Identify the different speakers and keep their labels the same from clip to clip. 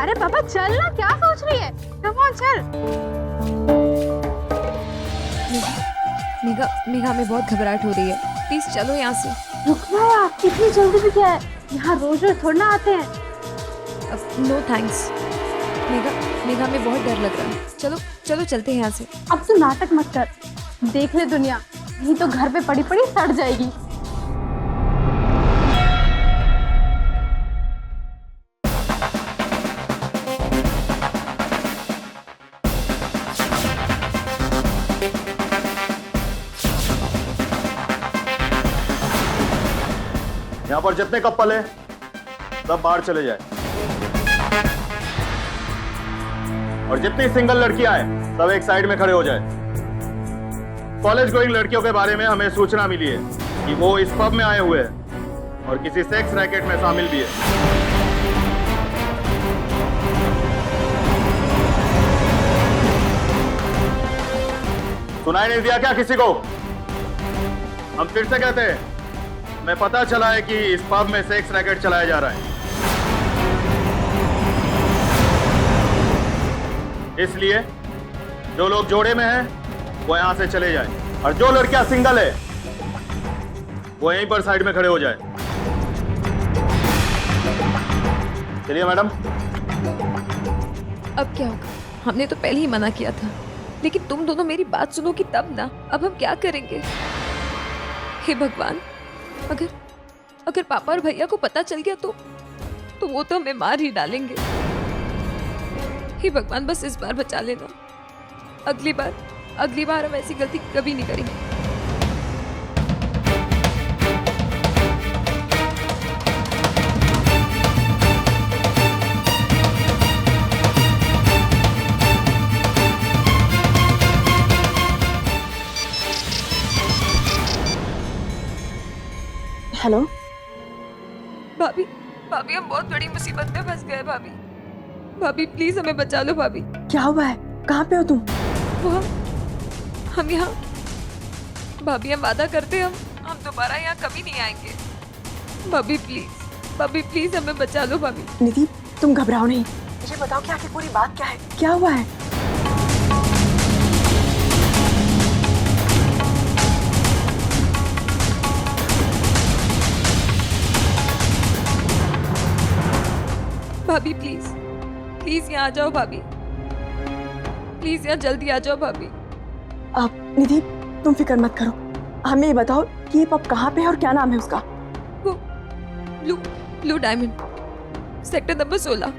Speaker 1: अरे पापा चल ना, क्या सोच रही है? कम ऑन चल।
Speaker 2: मेघा मेघा हमें बहुत घबराहट हो रही है, प्लीज चलो यहाँ से।
Speaker 1: रुकना यार, इतनी जल्दी भी क्या है? यहाँ रोज रोज थोड़ा ना आते हैं।
Speaker 2: No thanks. मेघा मेघा हमें बहुत डर लग रहा है, चलो चलो चलते हैं यहाँ से।
Speaker 1: अब तू नाटक मत कर, देख ले दुनिया, नहीं तो घर पे पड़ी पड़ी सड़ जाएगी।
Speaker 3: यहाँ पर जितने कपल है सब बाहर चले जाए, और जितनी सिंगल लड़कियां हैं सब एक साइड में खड़े हो जाए। कॉलेज गोइंग लड़कियों के बारे में हमें सूचना मिली है कि वो इस पब में आए हुए हैं और किसी सेक्स रैकेट में शामिल भी है। सुनाई नहीं दिया क्या किसी को? हम फिर से कहते हैं, हमें पता चला है कि इस पब में सेक्स रैकेट चलाया जा रहा है, इसलिए जो लोग जोड़े में हैं वो यहां से चले जाएं, और जो लड़कियां सिंगल है वो यहीं पर साइड में खड़े हो जाए। चलिए मैडम।
Speaker 2: अब क्या होगा? हमने तो पहले ही मना किया था, लेकिन तुम दोनों मेरी बात सुनोगी तब ना। अब हम क्या करेंगे? हे भगवान, अगर पापा और भैया को पता चल गया तो वो तो हमें मार ही डालेंगे। हे भगवान, बस इस बार बचा लेना। अगली बार हम ऐसी गलती कभी नहीं करेंगे।
Speaker 4: हेलो
Speaker 2: भाभी हम बहुत बड़ी मुसीबत में फंस गए। भाभी प्लीज हमें बचा लो। भाभी
Speaker 4: क्या हुआ है? कहाँ पे हो तुम?
Speaker 2: वो हम यहाँ। भाभी हम वादा करते हैं हम दोबारा यहाँ कभी नहीं आएंगे। भाभी प्लीज हमें बचा लो। भाभी
Speaker 4: निधि, तुम घबराओ नहीं, मुझे बताओ कि आखिर पूरी बात क्या है? क्या हुआ है?
Speaker 2: भाभी प्लीज यहाँ आ जाओ। भाभी प्लीज यहाँ जल्दी आ जाओ। भाभी
Speaker 4: अब निधि, तुम फिक्र मत करो, हमें ये बताओ कि ये पब कहाँ पे है और क्या नाम है उसका?
Speaker 2: वो ब्लू डायमंड, सेक्टर नंबर 16।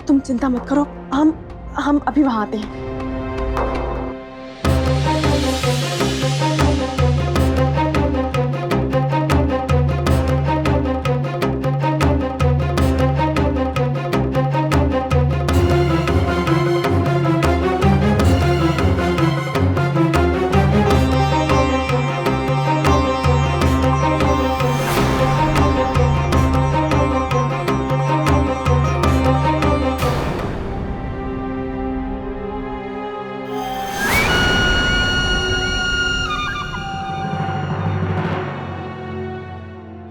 Speaker 4: तुम चिंता मत करो, हम अभी वहाँ आते हैं।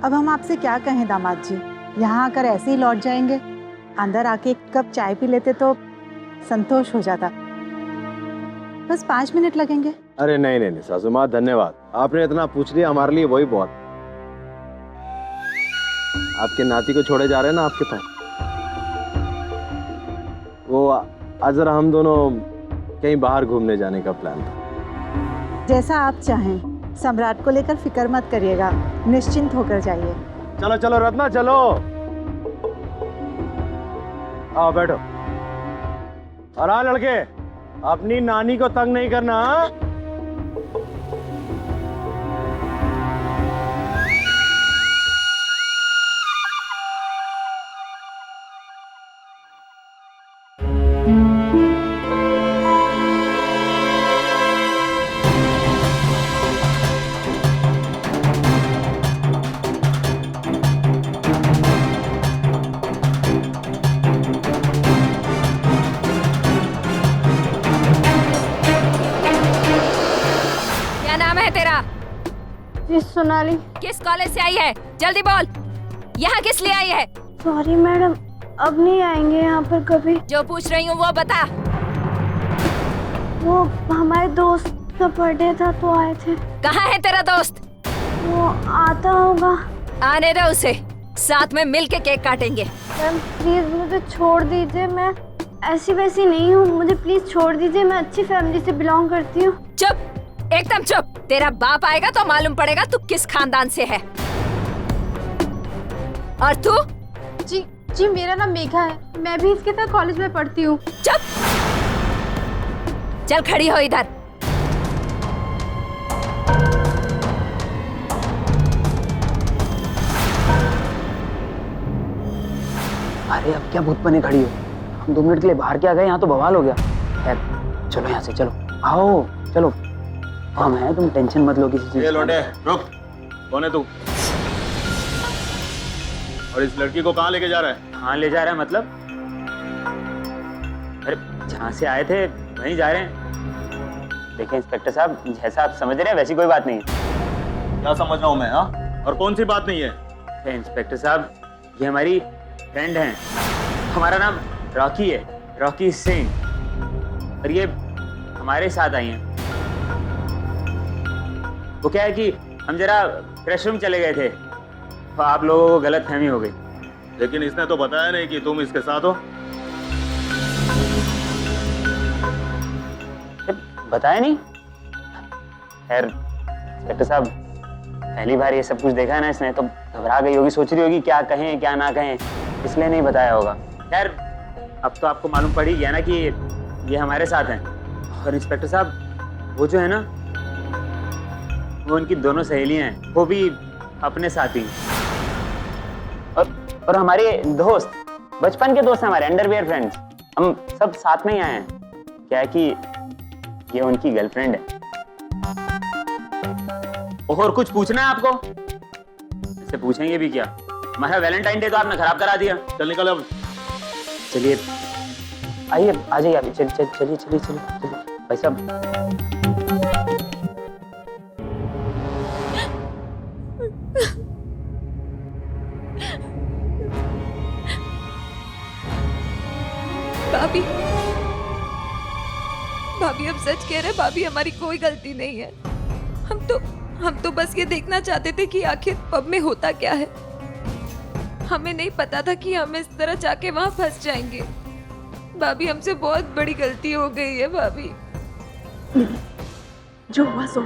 Speaker 5: अब हम आपसे क्या कहें दामाद जी, यहाँ आकर ऐसे ही लौट जाएंगे? अंदर आके एक कप चाय पी लेते तो संतोष हो जाता। बस 5 मिनट लगेंगे।
Speaker 3: अरे नहीं सासू माँ, धन्यवाद, आपने इतना पूछ लिया हमारे लिए, वही बहुत। आपके नाती को छोड़े जा रहे हैं ना आपके पास, वो आज जरा हम दोनों कहीं बाहर घूमने जाने का प्लान था।
Speaker 5: जैसा आप चाहें, सम्राट को लेकर फिक्र मत करिएगा, निश्चिंत होकर जाइए।
Speaker 3: चलो रत्ना, चलो आओ बैठो। और हाँ लड़के, अपनी नानी को तंग नहीं करना। हाँ?
Speaker 1: सोनाली।
Speaker 2: किस कॉलेज से आई है? जल्दी बोल, यहाँ किस लिए आई है?
Speaker 1: सॉरी मैडम, अब नहीं आएंगे यहाँ पर कभी।
Speaker 6: जो पूछ रही हूँ वो बता।
Speaker 1: वो हमारे दोस्त का बर्थडे था तो आए थे।
Speaker 6: कहाँ है तेरा दोस्त?
Speaker 1: वो आता होगा।
Speaker 6: आने दो उसे, साथ में मिल के केक काटेंगे।
Speaker 1: मैम प्लीज मुझे छोड़ दीजिए, मैं ऐसी वैसी नहीं हूँ, मुझे प्लीज छोड़ दीजिए, मैं अच्छी फैमिली से बिलोंग करती हूँ।
Speaker 6: चुप, एकदम चुप। तेरा बाप आएगा तो मालूम पड़ेगा तू किस खानदान से है। और तू?
Speaker 1: जी जी मेरा नाम मेघा है, मैं भी इसके साथ कॉलेज में पढ़ती हूँ।
Speaker 6: चुप, चल खड़ी हो इधर।
Speaker 7: अरे अब क्या भूत बने खड़ी हो? हम 2 मिनट के लिए बाहर क्या गए, यहाँ तो बवाल हो गया। खैर चलो यहाँ से, चलो आओ चलो। हम हैं, तुम टेंशन मत लो किसी चीज
Speaker 3: ये
Speaker 7: की।
Speaker 3: लौटे, रुक। कौन है तू? और इस लड़की को कहाँ लेके जा रहा है?
Speaker 7: हाँ ले जा रहा है मतलब? अरे जहाँ से आए थे वहीं जा रहे हैं। देखिए इंस्पेक्टर साहब, जैसा आप समझ रहे हैं वैसी कोई बात नहीं है।
Speaker 3: क्या समझ रहा हूँ मैं? हाँ, और कौन सी बात नहीं है?
Speaker 7: अरे इंस्पेक्टर साहब, ये हमारी फ्रेंड हैं। हमारा नाम रॉकी है, रॉकी सिंह। और ये हमारे साथ आई हैं। वो क्या है कि हम जरा फ्रेशरूम चले गए थे तो आप लोगों को गलतफहमी हो गई।
Speaker 3: लेकिन इसने तो बताया नहीं कि तुम इसके साथ हो।
Speaker 7: बताया नहीं? खैर इंस्पेक्टर साहब, पहली बार ये सब कुछ देखा है ना इसने, तो घबरा गई होगी, सोच रही होगी क्या कहें क्या ना कहें, इसलिए नहीं बताया होगा। खैर अब तो आपको मालूम पड़ ही गया ना कि ये हमारे साथ हैं। और इंस्पेक्टर साहब, वो जो है ना, वो उनकी दोनों सहेलियां हैं, वो भी अपने साथी। और हमारे दोस्त, बचपन के दोस्त हैं हमारे, अंडरवियर फ्रेंड्स। हम सब साथ में ही आए हैं। क्या है कि ये उनकी गर्लफ्रेंड है। और कुछ पूछना है आपको? इससे पूछेंगे भी क्या? हमारा वैलेंटाइन डे तो आपने खराब करा दिया।
Speaker 3: चल निकल अब।
Speaker 7: चलिए आइए, आ जाइए आप। चलिए भाई साहब।
Speaker 2: भाभी, भाभी अब सच कह रहे, भाभी हमारी कोई गलती नहीं है। हम तो बस ये देखना चाहते थे कि आखिर पब में होता क्या है। हमें नहीं पता था कि हम इस तरह जाके वहां फंस जाएंगे। भाभी हमसे बहुत बड़ी गलती हो गई है भाभी।
Speaker 4: निधि, जो हुआ सो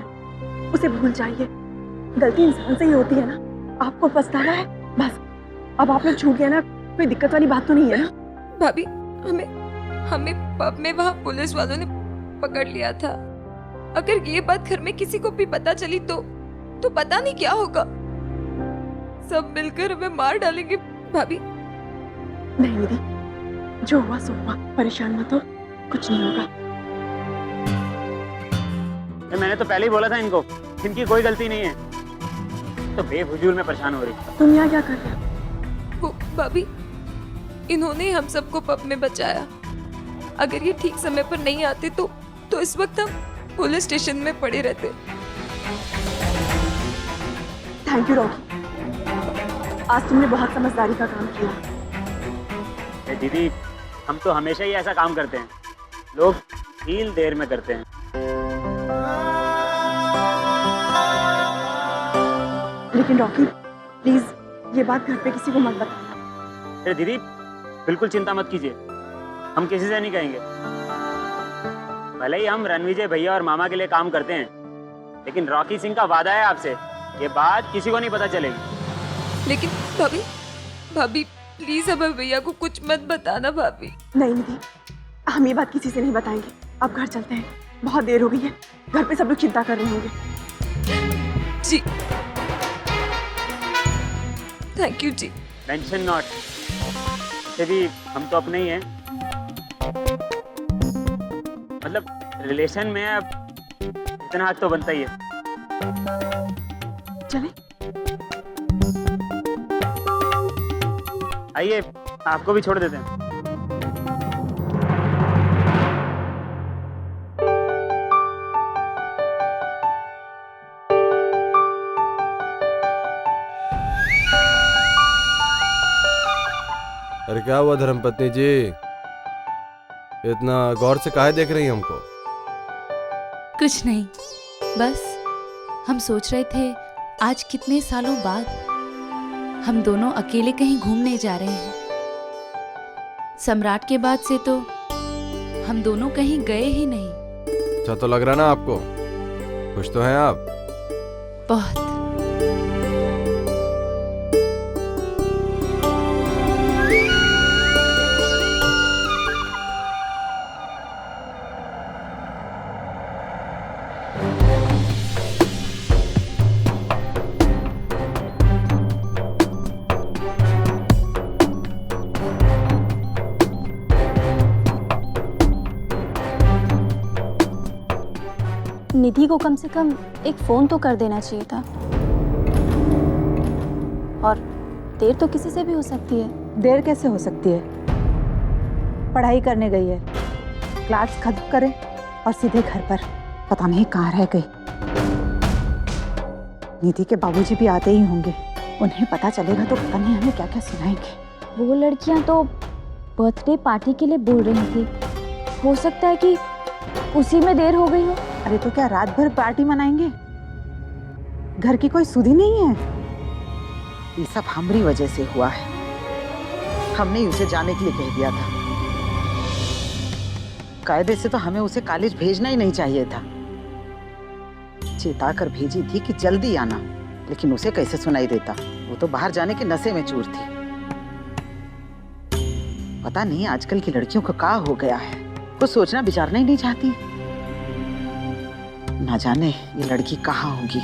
Speaker 4: उसे भूल जाइए। गलती इंसान से ही होती है ना। आपको पछताना है बस। अब आप लोग छूट गए ना, कोई दिक्कत वाली बात तो नहीं है ना?
Speaker 2: भाभी हमें पब में वहां पुलिस वालों ने पकड़ लिया था। अगर ये बात घर में किसी को भी पता चली तो पता नहीं क्या होगा। सब मिलकर हमें मार डालेंगे भाभी।
Speaker 4: नहीं निधि, जो हुआ सो हुआ, परेशान मत हो, कुछ नहीं होगा।
Speaker 7: मैंने तो पहले ही बोला था इनको, इनकी कोई गलती नहीं है। तो बेफजूल में परेशान हो रही।
Speaker 4: तुम यहाँ क्या कर रहे हो?
Speaker 2: वो भाभी, इन्होंने हम सबको पब में बचाया। अगर ये ठीक समय पर नहीं आते तो इस वक्त हम पुलिस स्टेशन में पड़े रहते।
Speaker 4: थैंक यू रॉकी, आज तुमने बहुत समझदारी का काम किया।
Speaker 7: दीदी, हम तो हमेशा ही ऐसा काम करते हैं। लोग ढील देर में करते हैं।
Speaker 4: लेकिन रॉकी प्लीज ये बात घर पे किसी को मत बताना।
Speaker 7: अरे दीदी, बिल्कुल चिंता मत कीजिए, हम किसी से नहीं कहेंगे। भले ही हम रणविजय भैया और मामा के लिए काम करते हैं, लेकिन रॉकी सिंह का वादा है आपसे, ये बात किसी को नहीं पता चलेगी।
Speaker 2: लेकिन भाभी प्लीज अब भैया को कुछ मत बताना भाभी।
Speaker 4: नहीं निधि, हम ये बात किसी से नहीं बताएंगे। अब घर चलते हैं, बहुत देर हो गई है। घर पे सब लोग चिंता कर रहे होंगे।
Speaker 2: जी थैंक यू जी।
Speaker 7: टेंशन नॉट, वैसे भी हम तो अपने ही हैं, मतलब रिलेशन में अब इतना हक तो बनता ही है।
Speaker 4: चले
Speaker 7: आइए, आपको भी छोड़ देते हैं।
Speaker 8: अरे क्या हुआ धर्मपत्नी जी, इतना गौर से काहे देख रही हैं हमको?
Speaker 9: कुछ नहीं, बस हम सोच रहे थे आज कितने सालों बाद हम दोनों अकेले कहीं घूमने जा रहे हैं। सम्राट के बाद से तो हम दोनों कहीं गए ही नहीं।
Speaker 8: अच्छा तो लग रहा ना आपको? खुश तो हैं आप?
Speaker 9: बहुत।
Speaker 1: निधि को कम से कम एक फ़ोन तो कर देना चाहिए था। और देर तो किसी से भी हो सकती है।
Speaker 5: देर कैसे हो सकती है? पढ़ाई करने गई है, क्लास खत्म करे और सीधे घर पर। पता नहीं कहाँ रह गई। निधि के बाबूजी भी आते ही होंगे, उन्हें पता चलेगा तो पता नहीं हमें क्या क्या सुनाएंगे।
Speaker 1: वो लड़कियां तो बर्थडे पार्टी के लिए बोल रही थी, हो सकता है कि उसी में देर हो गई हो।
Speaker 5: अरे तो क्या रात भर पार्टी मनाएंगे? घर की कोई सुधि नहीं है। ये सब हमारी वजह से हुआ है। हमने ही उसे जाने के लिए कह दिया था। कायदे से तो हमें उसे कॉलेज भेजना ही नहीं चाहिए था। चेता कर भेजी थी कि जल्दी आना, लेकिन उसे कैसे सुनाई देता? वो तो बाहर जाने के नशे में चूर थी। पता नहीं आजकल की लड़कियों को क्या हो गया है, कुछ सोचना विचारना ही नहीं चाहती। ना जाने ये लड़की कहाँ होगी।